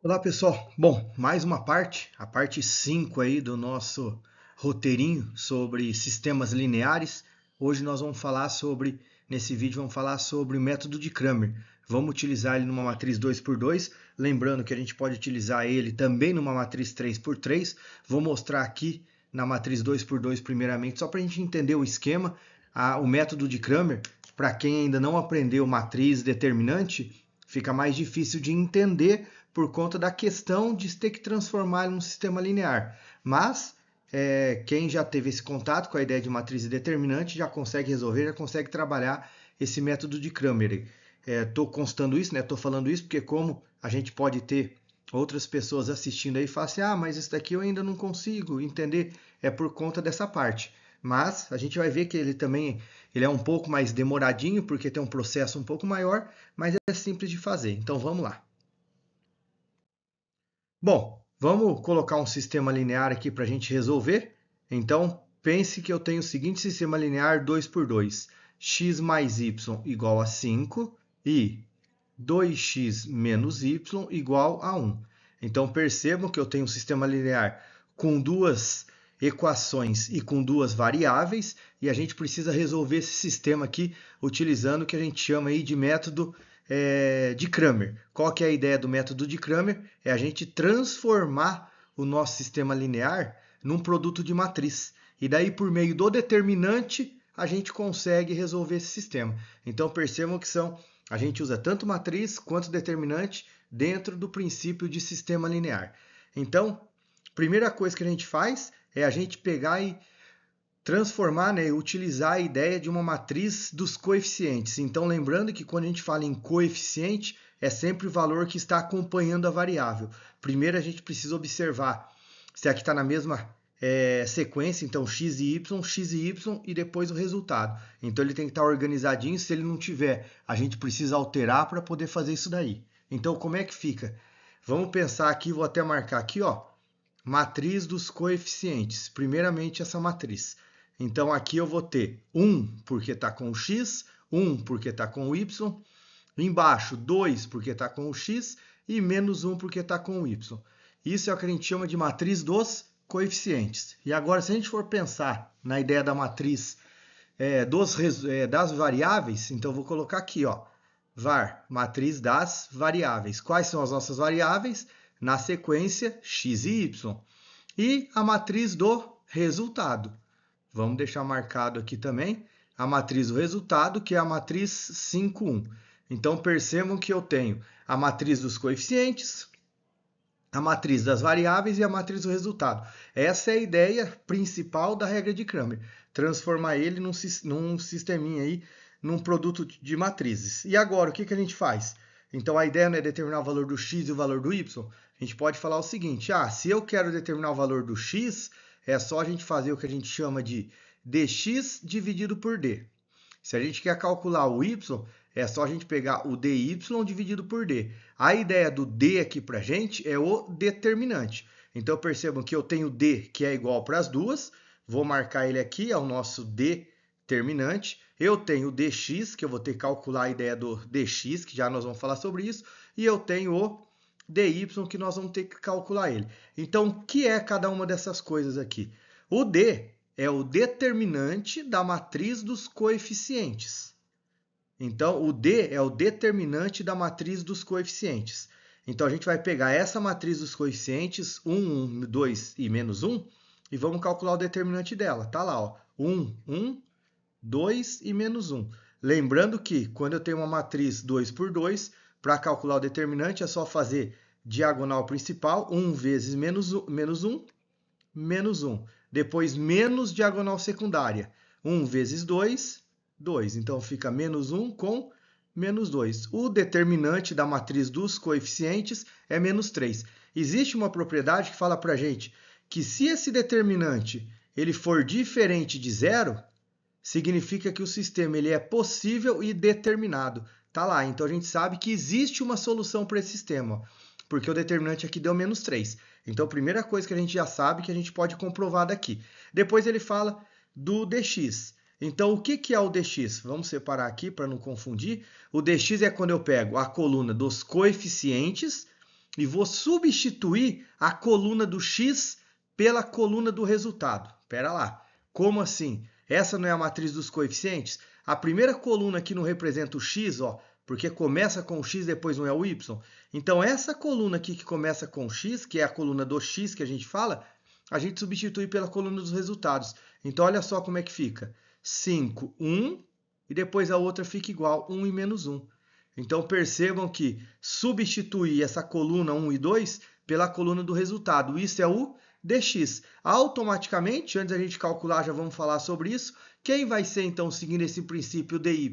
Olá pessoal, bom, mais uma parte, a parte 5 aí do nosso roteirinho sobre sistemas lineares. Hoje nós vamos falar sobre, nesse vídeo vamos falar sobre o método de Cramer. Vamos utilizar ele numa matriz 2x2, lembrando que a gente pode utilizar ele também numa matriz 3x3. Vou mostrar aqui na matriz 2x2 primeiramente, só para a gente entender o esquema. O método de Cramer, para quem ainda não aprendeu matriz determinante, fica mais difícil de entender por conta da questão de ter que transformar ele num sistema linear. Mas quem já teve esse contato com a ideia de matriz determinante já consegue resolver, já consegue trabalhar esse método de Cramer. Estou constando isso, né? Estou falando isso porque como a gente pode ter outras pessoas assistindo aí e falar assim, mas isso daqui eu ainda não consigo entender, é por conta dessa parte. Mas a gente vai ver que ele é um pouco mais demoradinho, porque tem um processo um pouco maior, mas é simples de fazer. Então vamos lá. Bom, vamos colocar um sistema linear aqui para a gente resolver. Então, pense que eu tenho o seguinte sistema linear 2x2. X mais y igual a 5 e 2x menos y igual a 1. Então, percebam que eu tenho um sistema linear com duas equações e com duas variáveis, e a gente precisa resolver esse sistema aqui utilizando o que a gente chama aí de método de Cramer. Qual que é a ideia do método de Cramer? É a gente transformar o nosso sistema linear num produto de matriz. E daí, por meio do determinante, a gente consegue resolver esse sistema. Então, percebam que a gente usa tanto matriz quanto determinante dentro do princípio de sistema linear. Então, primeira coisa que a gente faz é a gente pegar e transformar, né, utilizar a ideia de uma matriz dos coeficientes. Então, lembrando que quando a gente fala em coeficiente, é sempre o valor que está acompanhando a variável. Primeiro, a gente precisa observar se aqui está na mesma sequência, então x e y e depois o resultado. Então, ele tem que estar organizadinho. Se ele não tiver, a gente precisa alterar para poder fazer isso daí. Então, como é que fica? Vamos pensar aqui, vou até marcar aqui, ó, matriz dos coeficientes. Primeiramente, essa matriz. Então, aqui eu vou ter 1 porque está com o x, 1 porque está com o y, embaixo 2 porque está com o x e menos 1 porque está com o y. Isso é o que a gente chama de matriz dos coeficientes. E agora, se a gente for pensar na ideia da matriz das variáveis, então eu vou colocar aqui, ó, var, matriz das variáveis. Quais são as nossas variáveis? Na sequência, x e y. E a matriz do resultado. Vamos deixar marcado aqui também a matriz do resultado, que é a matriz 5, 1. Então, percebam que eu tenho a matriz dos coeficientes, a matriz das variáveis e a matriz do resultado. Essa é a ideia principal da regra de Cramer, transformar ele num sisteminha aí, num produto de matrizes. E agora, o que a gente faz? Então, a ideia não é determinar o valor do x e o valor do y. A gente pode falar o seguinte, se eu quero determinar o valor do x, é só a gente fazer o que a gente chama de dx dividido por d. Se a gente quer calcular o y, é só a gente pegar o dy dividido por d. A ideia do d aqui para a gente é o determinante. Então, percebam que eu tenho d que é igual para as duas. Vou marcar ele aqui, é o nosso determinante. Eu tenho o dx, que eu vou ter que calcular a ideia do dx, que já nós vamos falar sobre isso. E eu tenho o dy, que nós vamos ter que calcular ele. Então, o que é cada uma dessas coisas aqui? O d é o determinante da matriz dos coeficientes. Então, o D é o determinante da matriz dos coeficientes. Então, a gente vai pegar essa matriz dos coeficientes, 1, 1, 2 e menos 1, e vamos calcular o determinante dela. Tá lá, ó, 1, 1, 2 e menos 1. Lembrando que, quando eu tenho uma matriz 2 por 2, para calcular o determinante é só fazer diagonal principal, 1 vezes menos 1, menos 1. Depois, menos diagonal secundária. 1 vezes 2, 2. Então, fica menos 1 com menos 2. O determinante da matriz dos coeficientes é menos 3. Existe uma propriedade que fala para a gente que se esse determinante ele for diferente de zero, significa que o sistema ele é possível e determinado. Tá lá, então a gente sabe que existe uma solução para esse sistema, porque o determinante aqui deu menos 3. Então, a primeira coisa que a gente já sabe que a gente pode comprovar daqui. Depois ele fala do dx. Então, o que é o dx? Vamos separar aqui para não confundir. O dx é quando eu pego a coluna dos coeficientes e vou substituir a coluna do x pela coluna do resultado. Espera lá, como assim? Essa não é a matriz dos coeficientes? A primeira coluna aqui não representa o x, ó, porque começa com o x, depois não é o y. Então, essa coluna aqui que começa com o x, que é a coluna do x que a gente fala, a gente substitui pela coluna dos resultados. Então, olha só como é que fica. 5, 1, e depois a outra fica igual, 1 e menos 1. Então, percebam que substituir essa coluna 1 e 2 pela coluna do resultado. Isso é o dx. Automaticamente, antes da gente calcular, já vamos falar sobre isso, quem vai ser, então, seguindo esse princípio, o dy?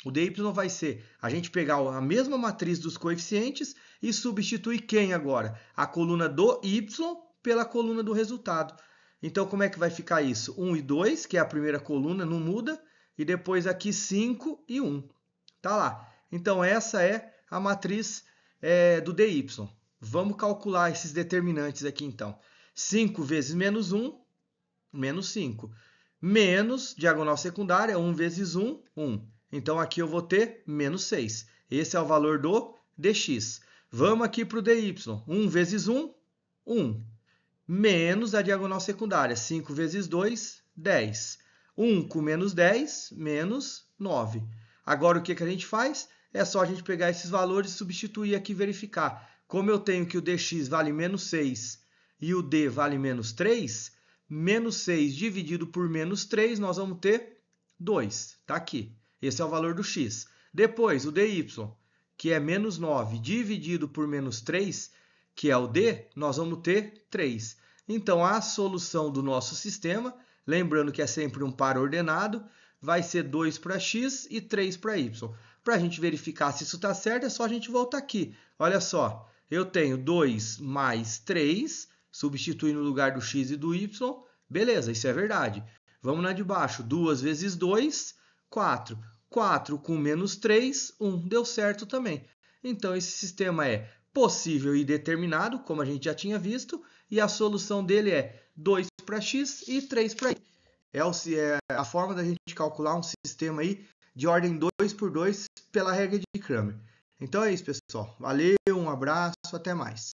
O dy vai ser a gente pegar a mesma matriz dos coeficientes e substituir quem agora? A coluna do y pela coluna do resultado. Então, como é que vai ficar isso? 1 e 2, que é a primeira coluna, não muda, e depois aqui 5 e 1. Tá lá. Então, essa é a matriz do dy. Vamos calcular esses determinantes aqui, então. 5 vezes menos 1, menos 5. Menos, diagonal secundária, 1 vezes 1, 1. Então, aqui eu vou ter menos 6. Esse é o valor do dx. Vamos aqui para o dy. 1 vezes 1, 1. Menos a diagonal secundária, 5 vezes 2, 10. 1 com menos 10, menos 9. Agora, o que a gente faz? É só a gente pegar esses valores e substituir aqui e verificar. Como eu tenho que o dx vale menos 6 e o d vale menos 3, menos 6 dividido por menos 3, nós vamos ter 2. Está aqui. Esse é o valor do x. Depois, o dy, que é menos 9 dividido por menos 3, que é o d, nós vamos ter 3. Então, a solução do nosso sistema, lembrando que é sempre um par ordenado, vai ser 2 para x e 3 para y. Para a gente verificar se isso está certo, é só a gente voltar aqui. Olha só, eu tenho 2 mais 3, substituir no lugar do x e do y. Beleza, isso é verdade. Vamos na de baixo. 2 vezes 2, 4. 4 com menos 3, 1. Deu certo também. Então, esse sistema é possível e determinado, como a gente já tinha visto, e a solução dele é 2 para x e 3 para y. É a forma da gente calcular um sistema aí de ordem 2 por 2 pela regra de Cramer. Então é isso, pessoal. Valeu, um abraço, até mais.